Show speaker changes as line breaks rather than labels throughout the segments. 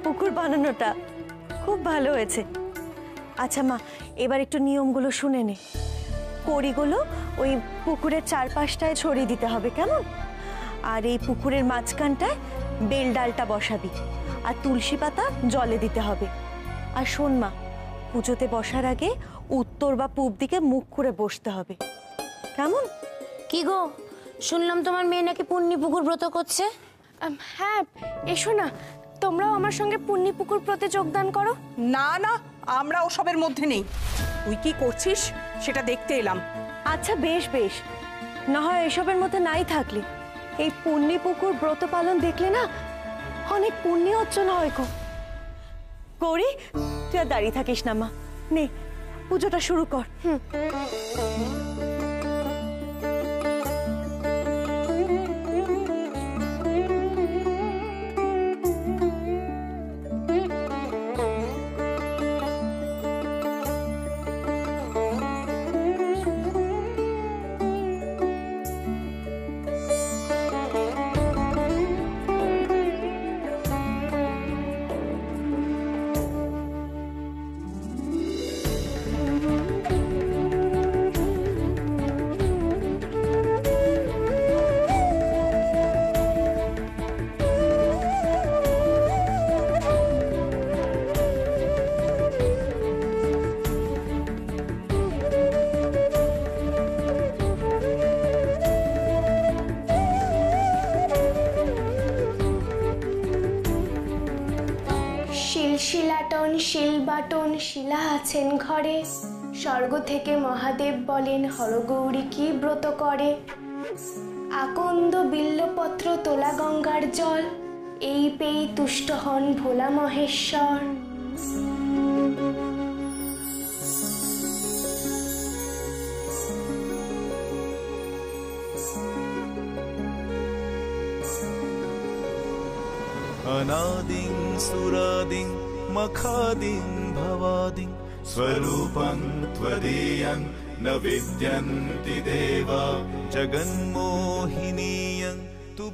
পুকুর বানানোটা খুব ভালো হয়েছে। আচ্ছা মা, এবার একটু নিয়মগুলো শুনে নে। কড়িগুলো ওই পুকুরের চারপাশটায় ছড়িয়ে দিতে হবে, কেমন? আর এই পুকুরের মাঝখানটায় বেল ডালটা বসাবি, আর তুলসী পাতা জলে দিতে হবে। আর শোন মা, পুজোতে বসার আগে উত্তর বা পূব দিকে মুখ করে বসতে হবে, কেমন?
কি গো, শুনলাম তোমার মেয়ে নাকি পুণ্যি পুকুর ব্রত করছে।
হ্যাঁ, এসো না, তোমরাও আমার সঙ্গে পুণ্যি পুকুর ব্রতে যোগদান করো।
না না, আমরা ওসবের মধ্যে নেই। তুই কি করছিস সেটা দেখতে এলাম।
আচ্ছা বেশ বেশ, না হয় এসবের মধ্যে নাই থাকলে এই পুণ্যি পুকুর ব্রত পালন দেখলে না অনেক পুণ্য অর্জন হয় গো। গৌরী, তুই আর দাঁড়িয়ে থাকিস না মা, নে পুজোটা শুরু কর।
শিলাটন শিলবাটন শিলা আছেন ঘরে, স্বর্গ থেকে মহাদেব বলেন হরগৌরী কি ব্রত করে। আকন্দ বিল্লপত্র তোলা গঙ্গার জল, এই পেয়ে তুষ্ট হন ভোলা মহেশ্বর।
अनादिं सुरादिं मखादिं भवादिं स्वरूपं त्वदीयं न विद्यन्ति देवा जगन्मोहिनीयं तु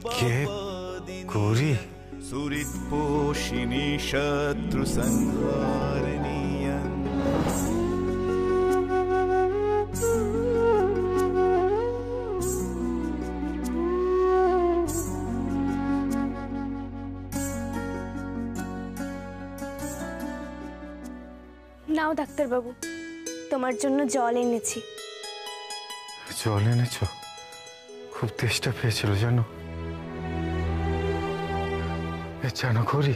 गौरी सुहृत्पोषिणी शत्रुसंहारिणीयं।
নাও ডাক্তারবাবু, তোমার জন্য জল এনেছি।
জল এনেছ? খুব তেষ্টা পেয়েছিল জানো। জানো গৌরী,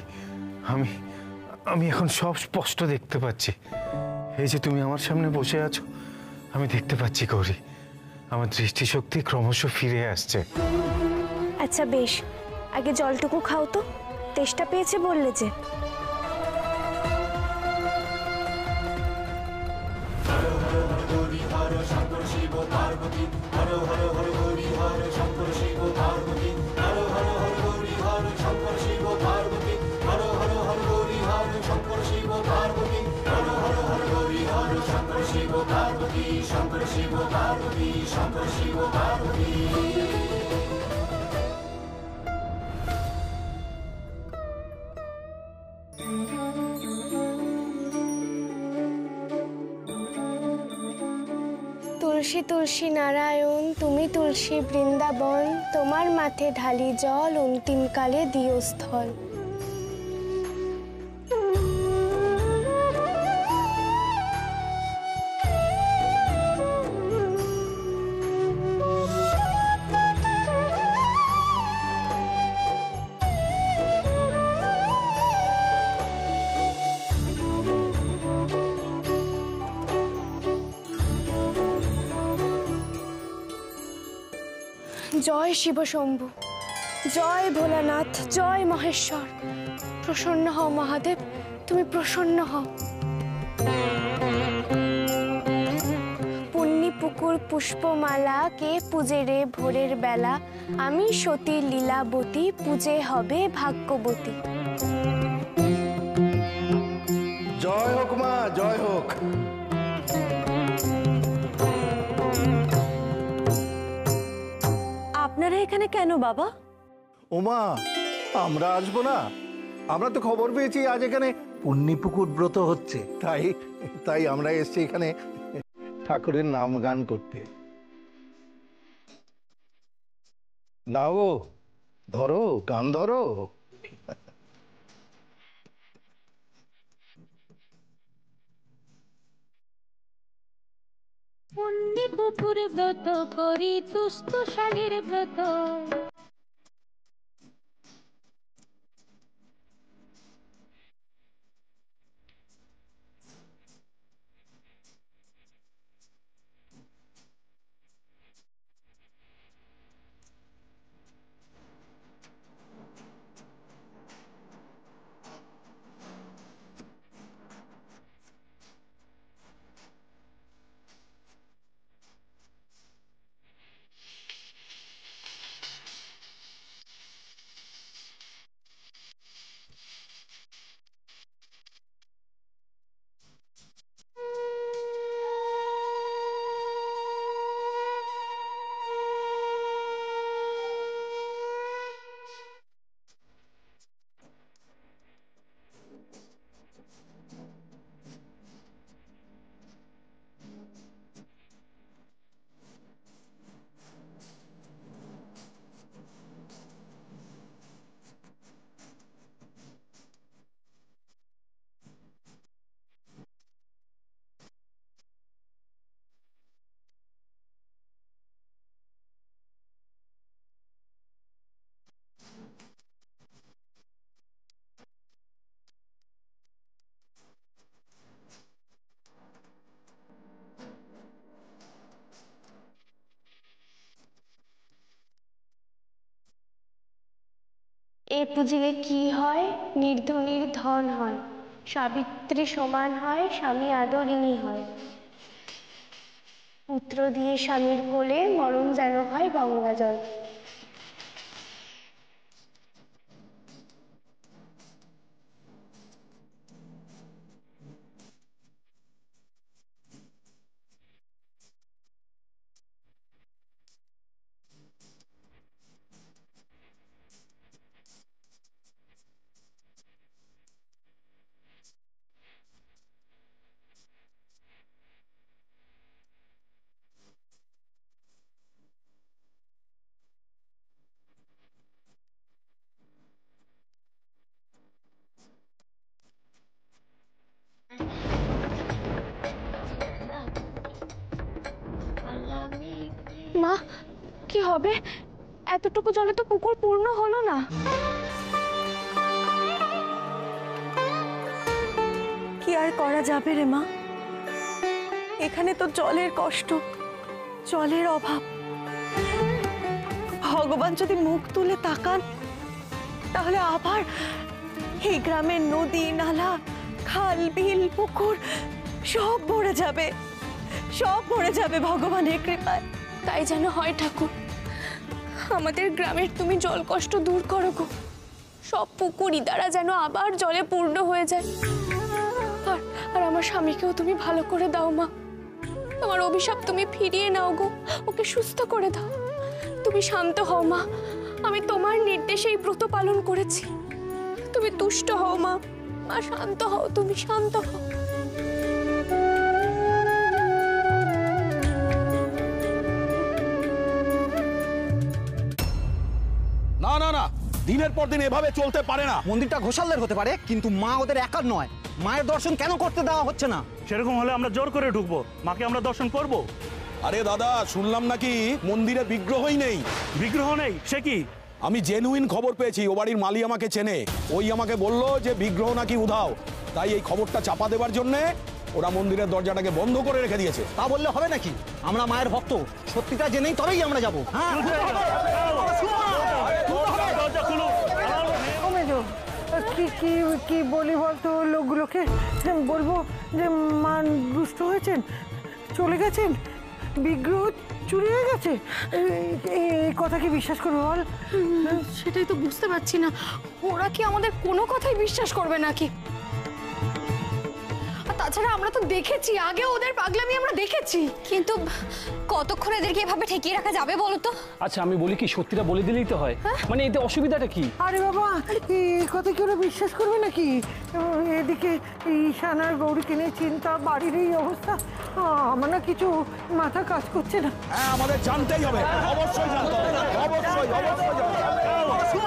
আমি এখন সব স্পষ্ট দেখতে পাচ্ছি। এই যে তুমি আমার সামনে বসে আছো, আমি দেখতে পাচ্ছি গৌরী, আমার দৃষ্টিশক্তি ক্রমশ ফিরে আসছে।
আচ্ছা বেশ, আগে জলটুকু খাও তো, তেষ্টা পেয়েছে বললে যে। তুলসী তুলসী নারায়ণ, তুমি তুলসী বৃন্দাবন, তোমার মাথে ঢালি জল, অন্তিমকালে দিও স্থল। জয় শিব শম্ভু, জয় ভোলানাথ, জয় মহেশ্বর। প্রসন্ন হও মহাদেব, তুমি প্রসন্ন হও। পুণ্যি পুকুর পুষ্পমালা, কে পূজে রে ভোরের বেলা, আমি সতী লীলাবতী, পূজে হবে ভাগ্যবতী।
জয় হোক মা, জয় হোক।
আপনারা এখানে কেন বাবা?
ওমা, আমরা আসবো না?
আমরা তো খবর পেয়েছি আজ এখানে পুণ্যিপুকুর ব্রত হচ্ছে, তাই তাই আমরা এসেছি এখানে ঠাকুরের নাম গান করতে। নাও ধরো, গান ধরো।
পুণ্যিপুকুর ব্রত করি দুস্থ শালীর ব্রত।
এ পুজিলে কি হয়? নির্ধনীর ধন হয়, সাবিত্রী সমান হয়, স্বামী আদরিণী হয়। পুত্র দিয়ে স্বামীর কোলে মরণ যেন হয় গঙ্গাজল। মা, কি হবে? এতটুকু জলে তো পুকুর পূর্ণ হলো না।
কি আর করা যাবে রে মা, এখানে তো জলের কষ্ট, জলের অভাব। ভগবান যদি মুখ তুলে তাকান তাহলে আবার এই গ্রামের নদী নালা খাল বিল পুকুর সব ভরে যাবে, সব ভরে যাবে ভগবানের কৃপায়।
তাই যেন হয় ঠাকুর, আমাদের গ্রামের তুমি জল কষ্ট দূর করো গো। সব পুকুর ইদারা যেন আবার জলে পূর্ণ হয়ে যায়। আর আমার স্বামীকেও তুমি ভালো করে দাও মা। তোমার অভিশাপ তুমি ফিরিয়ে নাও গো, ওকে সুস্থ করে দাও। তুমি শান্ত হও মা, আমি তোমার নির্দেশে এই ব্রত পালন করেছি। তুমি তুষ্ট হও মা, মা শান্ত হও, তুমি শান্ত হও।
না না না, দিনের পর দিন এভাবে চলতে পারে না।
মন্দিরটা ঘোষালদের হতে পারে, কিন্তু মা ওদের একার নয়। মায়ের দর্শন কেন করতে দেওয়া হচ্ছে না?
সেরকম হলে আমরা জোর করে ঢুকবো, মাকে আমরা দর্শন করব।
আরে দাদা, শুনলাম নাকি মন্দিরে বিগ্রহই নেই।
বিগ্রহ নেই? সে কি?
আমি জেনুইন খবর পেয়েছি, ও বাড়ির মালি আমাকে চেনে। ওই আমাকে বললো যে বিগ্রহ নাকি উধাও। তাই এই খবরটা চাপা দেবার জন্যে ওরা মন্দিরের দরজাটাকে বন্ধ করে রেখে দিয়েছে।
তা বললে হবে নাকি? আমরা মায়ের ভক্ত, সত্যিটা জেনেই তবেই আমরা যাবো।
কি বলি বলতো লোকগুলোকে? বলবো যে মা দুষ্ট হয়েছেন, চলে গেছেন, বিগ্রহ চুরি হয়ে গেছে? এই কথা কি বিশ্বাস করবে বল?
সেটাই তো বুঝতে পারছি না, ওরা কি আমাদের কোনো কথাই বিশ্বাস করবে নাকি? তাছাড়া আমরা তো দেখেছি, আগে ওদের পাগলামি আমরা দেখেছি।
কিন্তু কতক্ষণ এদেরকে এভাবে ঠেকিয়ে রাখা যাবে বলো তো?
আচ্ছা আমি বলি কি, সত্যিটা বলে দিলেই তো হয়। মানে এতে অসুবিধাটা কি?
আরে বাবা, এই কথা কি ওরা বিশ্বাস করবে নাকি? এদিকে ঈশান আর গৌরীকে নিয়ে চিন্তা, বাড়ির এই অবস্থা, আমার না কিছু মাথা কাজ করছে না।
হ্যাঁ, আমাদের জানতেই হবে, অবশ্যই জানতে হবে, অবশ্যই অবশ্যই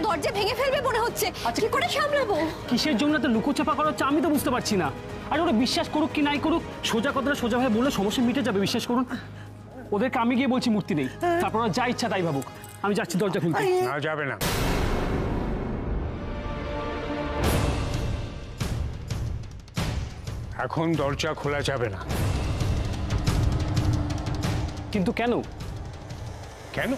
দরজা ভেঙে ফেলবে মনে হচ্ছে, কি করে সামলাবো?
কিসের জন্য তো লুকোচাপা করা হচ্ছে আমি তো বুঝতে পারছি না। আর ওরা বিশ্বাস করুক কি নাই করুক, সোজা কথাটা সোজা ভাবে বললে সমস্যা মিটে যাবে, বিশ্বাস করুন। ওদেরকে আমি গিয়ে বলছি মূর্তি নেই, তারপর ওরা যা ইচ্ছা তাই ভাবুক। আমি যাচ্ছি দরজা খুলতে।
না, যাবে না। এখন দরজা খোলা যাবে না।
কিন্তু কেন?
কেন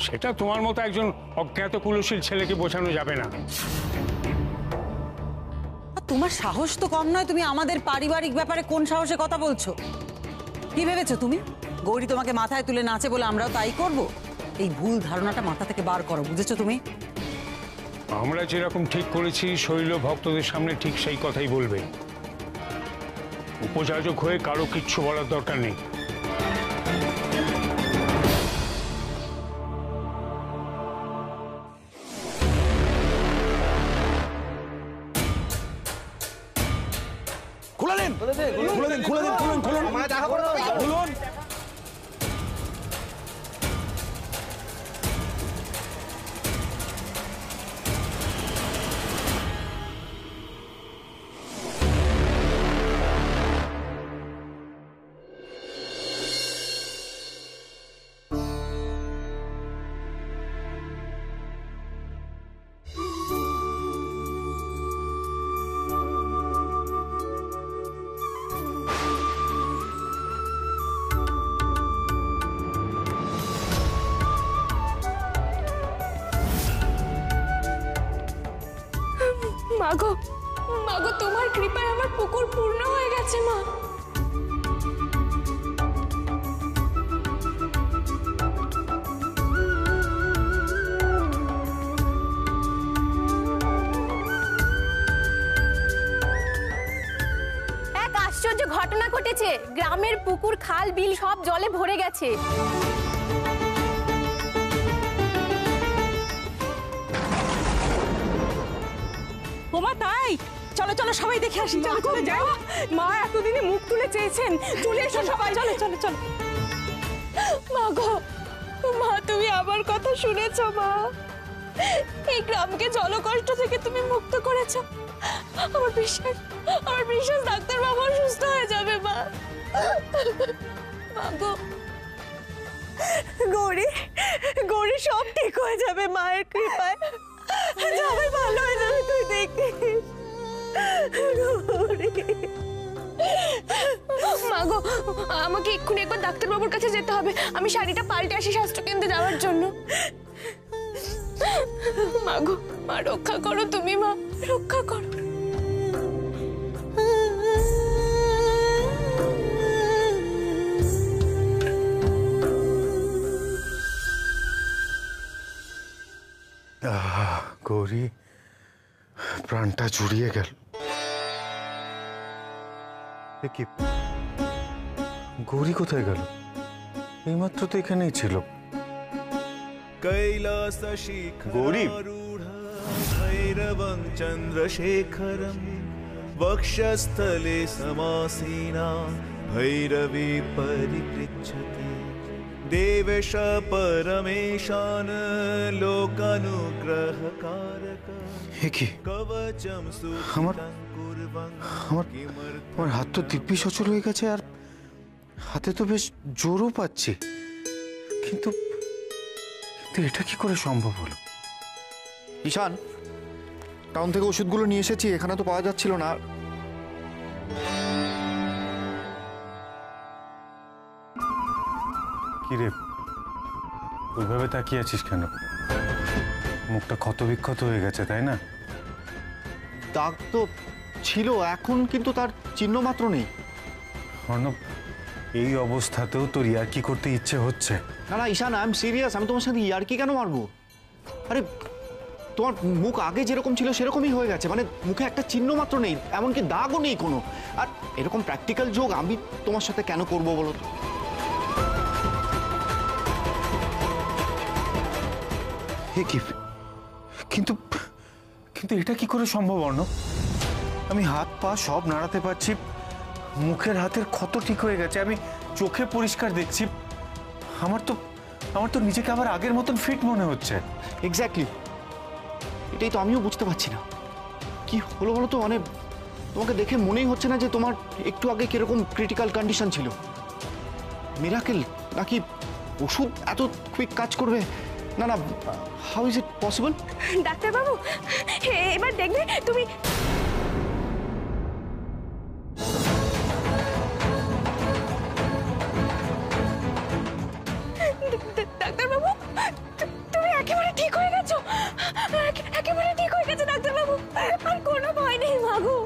সেটা তোমার মতো একজন অজ্ঞাত কুলশীল ছেলেকে বোঝানো যাবে না।
তোমার সাহস তো কম নয়, তুমি আমাদের পারিবারিক ব্যাপারে কোন সাহসে কথা বলছো? কি ভেবেছো তুমি? গৌরী তোমাকে মাথায় তুলে নাচে বলে আমরাও তাই করব? এই ভুল ধারণাটা মাথা থেকে বার করো, বুঝেছো তুমি?
আমরা যেরকম ঠিক করেছি শৈল ভক্তদের সামনে ঠিক সেই কথাই বলবে। উপযাজক হয়ে কারো কিচ্ছু বলার দরকার নেই।
খুলে দিন, খুলে দিন, খুলে দিন, খুলে দিন, খুলুন, খুলুন, খুলুন।
মাগো, মাগো, তোমার কৃপায় আমার পুকুর পূর্ণ হয়ে গেছে মা।
এক আশ্চর্য ঘটনা ঘটেছে, গ্রামের পুকুর, খাল, বিল সব জলে ভরে গেছে।
ওমা তাই? চলো চলো সবাই দেখে আসি, চলো চলো যাও।
মা এতদিনে মুখ তুলে চেয়েছেন, চলে এসো সবাই, চলো চলো চলো। মা গো, মা তুমি আমার কথা শুনেছো মা? এই গ্রামকে জলকষ্ট থেকে তুমি মুক্ত করেছো। আমার বিশ্বাস ডাক্তার বাবু সুস্থ হয়ে যাবে মা। মা গো,
গৌরী, গৌরী সব ঠিক হয়ে যাবে মায়ের কৃপায়, সবাই ভালো হয়ে যাবে, তুই দেখিস।
মা গো, আমাকে এক্ষুনি একবার ডাক্তারবাবুর কাছে যেতে হবে। আমি শাড়িটা পাল্টে আসি স্বাস্থ্যকেন্দ্রে যাওয়ার জন্য। মা গো, মা রক্ষা করো তুমি, মা রক্ষা করো।
গৌরী, প্রাণটা জুড়িয়ে গেল। কি গৌরী কোথায় গেল? এইমাত্র তো এখানেই ছিল।
কৈলাস
গৌরী,
ভৈরবং চন্দ্রশেখরম বক্ষস্থলে সমাসীনা ভৈরবী পরিপৃচ্ছতে দেবেশ পরমেশান লোকানুগ্রহকারক কবচম সুতং কুর্বং।
আমার হাত তো দিব্যি সচল হয়ে গেছে, আর হাতে তো বেশ জোরও পাচ্ছি, কিন্তু এটা কি করে সম্ভব হলো?
ঈশান, টাউন থেকে ওষুধগুলো নিয়ে এসেছি, এখানে তো পাওয়া যাচ্ছিল না।
কি রে, ওইভাবে তাকিয়ে আছিস কেন? মুখটা ক্ষত বিক্ষত হয়ে গেছে, তাই না?
দাগ তো ছিল, এখন কিন্তু তার চিহ্ন মাত্র নেই।
অর্ণব, এই অবস্থাতেও তোর ইয়ার্কি করতে ইচ্ছে হচ্ছে?
না না ঈশান, আই এম সিরিয়াস। আমি তোমার সাথে ইয়ার্কি কেন মারবো? আরে তোমার মুখ আগে যেরকম ছিল সেরকমই হয়ে গেছে, মানে মুখে একটা চিহ্ন মাত্র নেই, এমনকি দাগও নেই কোনো। আর এরকম প্র্যাকটিক্যাল যোগ আমি তোমার সাথে কেন করবো বলো তো?
কিন্তু কিন্তু এটা কি করে সম্ভব অর্ণব? আমি হাত পা সব নাড়াতে পারছি, মুখের হাতের ক্ষত ঠিক হয়ে গেছে, আমি চোখে পরিষ্কার দেখছি। আমার তো নিজেকে আবার আগের মতন ফিট মনে হচ্ছে।
এক্স্যাক্টলি, এটাই তো আমিও বুঝতে পারছি না কি হলো বলো তো। মানে তোমাকে দেখে মনেই হচ্ছে না যে তোমার একটু আগে কিরকম ক্রিটিক্যাল কন্ডিশন ছিল। মিরাকেল নাকি ওষুধ এত কুইক কাজ করবে? না না, হাউ ইজ ইট পসিবল?
ডাক্তারবাবু, এবার দেখবে তুমি। ডাক্তারবাবু, তুমি একেবারে ঠিক হয়ে গেছো, একেবারে ঠিক হয়ে গেছো ডাক্তারবাবু। আর কোনো ভয় নেই মাগো,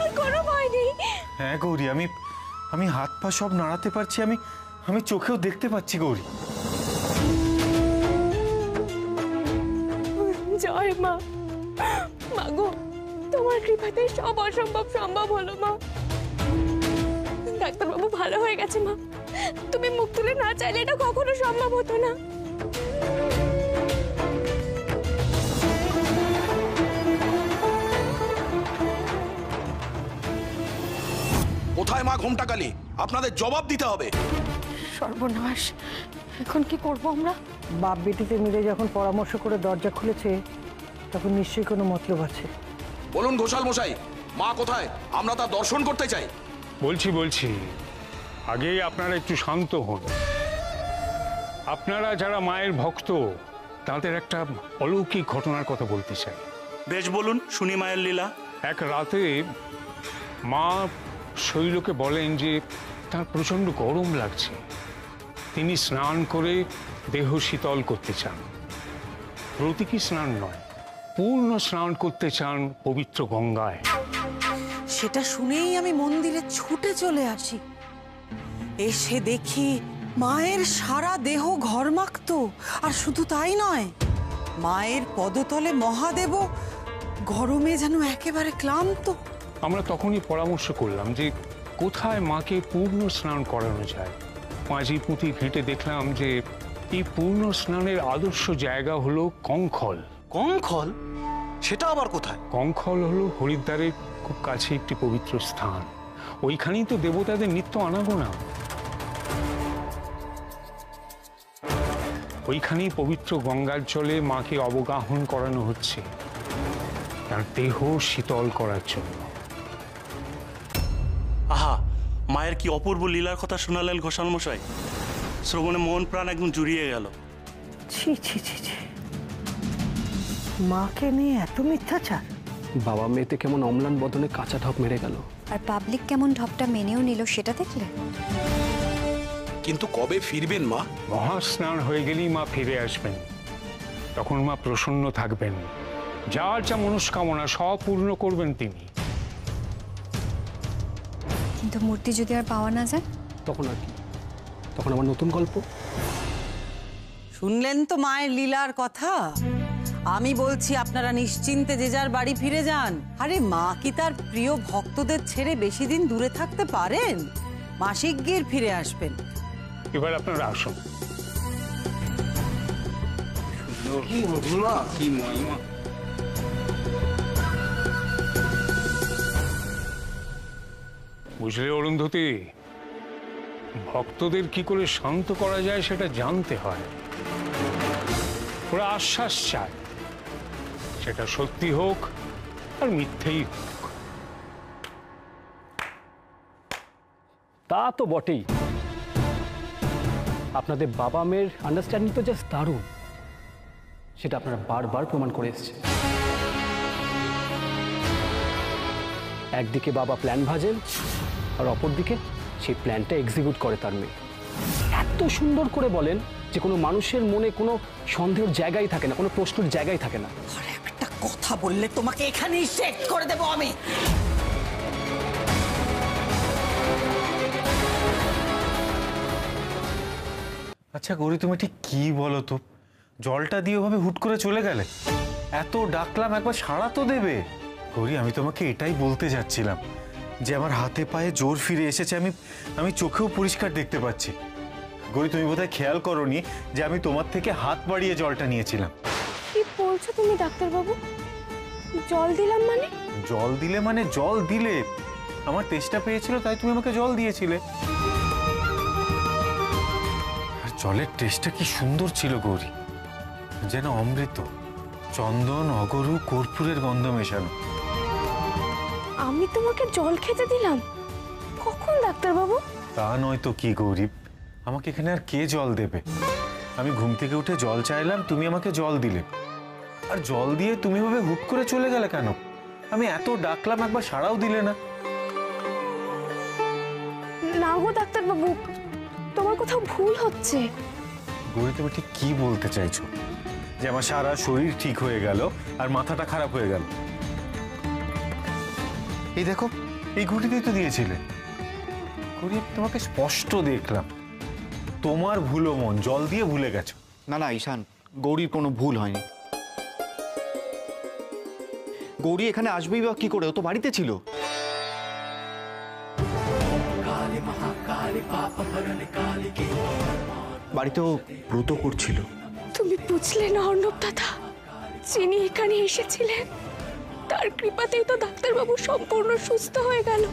আর কোনো ভয় নেই।
হ্যাঁ গৌরী, আমি হাত পা সব নাড়াতে পারছি, আমি চোখেও দেখতে পাচ্ছি গৌরী।
জয় মা। মাগো, তোমার কৃপাতে সব অসম্ভব সম্ভব হলো মা। ডাক্তারবাবু ভালো হয়ে গেছে মা। তুমি মুখ তুলে না চাইলে এটা কখনো সম্ভব হতো না।
কোথায় মা ঘোমটাকালী? আপনাদের জবাব দিতে হবে।
সর্বনাশ, এখন কি করব আমরা? বাপ বেটিতে মিলে যখন পরামর্শ করে দরজা খুলেছে, তখন নিশ্চয়ই কোনো মতলব আছে।
বলুন ঘোষাল মশাই, মা কোথায়? আমরা তার দর্শন করতে চাই।
বলছি আগেই আপনারা একটু শান্ত হন। আপনারা যারা মায়ের ভক্ত, তাদের একটা অলৌকিক ঘটনার কথা বলতে চাই।
বেশ বলুন, শুনি মায়ের লীলা।
এক রাতে মা শৈলকে বলেন যে তার প্রচণ্ড গরম লাগছে, তিনি স্নান করে দেহ শীতল করতে চান। প্রতীকী স্নান নয়, পূর্ণ স্নান করতে চান পবিত্র গঙ্গায়।
সেটা শুনেই আমি মন্দিরে ছুটে চলে আসি। এসে দেখি মায়ের সারা দেহ ঘর্মাক্ত। আর শুধু তাই নয়, মায়ের পদতলে মহাদেব গরমে যেন একেবারে ক্লান্ত।
আমরা তখনই পরামর্শ করলাম যে কোথায় মাকে পূর্ণ স্নান করানো যায়। পাঁজি পুঁতি ঘেঁটে দেখলাম যে এই পূর্ণ স্নানের আদর্শ জায়গা হলো কঙ্খল।
কঙ্খল? সেটা আবার কোথায়?
কঙ্খল হলো হরিদ্বারের খুব কাছে একটি পবিত্র স্থান। ওইখানেই তো দেবতাদের নিত্য আনাগোনা। ওইখানেই পবিত্র গঙ্গার জলে মাকে অবগাহন করানো হচ্ছে তার দেহ শীতল করার জন্য।
আহা, মায়ের কি অপূর্ব লীলার কথা শোনালেন ঘোষাল মশাই। শ্রবণে মন প্রাণ একদম জুড়িয়ে গেল।
ছি ছি ছি ছি, মাকে নিয়ে এত মিথ্যাচার।
বাবা মেয়েতে কেমন অম্লান বদনে কাঁচা ঢপ মেরে গেল।
আর পাবলিক কেমন ঢপটা মেনেও নিল সেটা দেখলে।
কিন্তু কবে ফিরবেন মা?
মহাস্নান হয়ে গেলেই মা ফিরে আসবেন। তখন মা প্রসন্ন থাকবেন, যার যা মনস্কামনা সব পূর্ণ করবেন তিনি।
কিন্তু মূর্তি যদি আর পাওয়া না যায়,
তখন আর কি? তখন আমার নতুন গল্প।
শুনলেন তো মায়ের লীলার কথা। আমি বলছি আপনারা নিশ্চিন্তে যে যার বাড়ি ফিরে যান। আরে মা কি তার প্রিয় ভক্তদের ছেড়ে বেশি দিন দূরে থাকতে পারেন? মা শিগগির ফিরে আসবেন।
এবার আপনারা আসুন। বুঝলে অরুন্ধতী, ভক্তদের কি করে শান্ত করা যায় সেটা জানতে হয়। ওরা আশ্বাস চায়, সেটা সত্যি হোক আর মিথ্যেই হোক।
তা তো বটেই। আপনাদের বাবা মেয়ের আন্ডারস্ট্যান্ডিং তো জাস্ট দারুণ। সেটা আপনারা বারবার প্রমাণ করে এসেছেন। একদিকে বাবা প্ল্যান ভাজেন, আর অপরদিকে সেই প্ল্যানটা এক্সিকিউট করে তার মেয়ে। এত সুন্দর করে বলেন যে কোনো মানুষের মনে কোনো সন্দেহের জায়গাই থাকে না, কোনো প্রশ্নের জায়গাই থাকে না।
একটা কথা বললে তোমাকে এখানেই শেষ করে দেবো আমি।
আচ্ছা গৌরী, তুমি ঠিক কি বলো তো? জলটা দিয়ে ওভাবে হুট করে চলে গেলে? এত ডাকলাম, একবার সাড়া তো দেবে। গৌরী, আমি তোমাকে এটাই বলতে যাচ্ছিলাম যে আমার হাতে পায়ে জোর ফিরে এসেছে, আমি চোখেও পরিষ্কার দেখতে পাচ্ছি। গৌরী, তুমি বোধহয় খেয়াল করোনি যে আমি তোমার থেকে হাত বাড়িয়ে জলটা নিয়েছিলাম।
কি বলছো তুমি ডাক্তারবাবু? জল দিলাম মানে?
জল দিলে মানে জল দিলে। আমার তেষ্টা পেয়েছিল তাই তুমি আমাকে জল দিয়েছিলে। আর জলের টেস্টটা কি সুন্দর ছিল গৌরী, যেন অমৃত, চন্দন, অগরু, কর্পূরের গন্ধ মেশানো।
আমি তোমাকে জল খেতে দিলাম? কখন ডাক্তারবাবু?
তা নয় তো কি গৌরী, আমাকে এখানে আর কে জল দেবে? আমি ঘুম থেকে উঠে জল চাইলাম, তুমি আমাকে জল দিলে। আর জল দিয়ে তুমি ভাবে হুট করে চলে গেলে কেন? আমি এত ডাকলাম, একবার সাড়াও দিলে না।
না গো ডাক্তারবাবু, তোমার কোথাও ভুল হচ্ছে।
গৌরী, তুমি ঠিক কি বলতে চাইছো? যে আমার সারা শরীর ঠিক হয়ে গেল আর মাথাটা খারাপ হয়ে গেল? এই দেখো, এই ঘুঁটিতেই তো দিয়েছিলে। গৌরী, তোমাকে স্পষ্ট দেখলাম তোমার ভুলো মন, জল দিয়ে ভুলে গেছো।
না না ঈশান, গৌরীর কোনো ভুল হয়নি। গৌরী এখানে আসবেই বা কি করে? ও তো বাড়িতে ছিল। বাড়িতেও ব্রত করছিল।
তুমি বুঝলে না অর্ণব দাদা, যিনি এখানে এসেছিলেন তার কৃপাতেই তো ডাক্তারবাবু সম্পূর্ণ সুস্থ হয়ে গেল।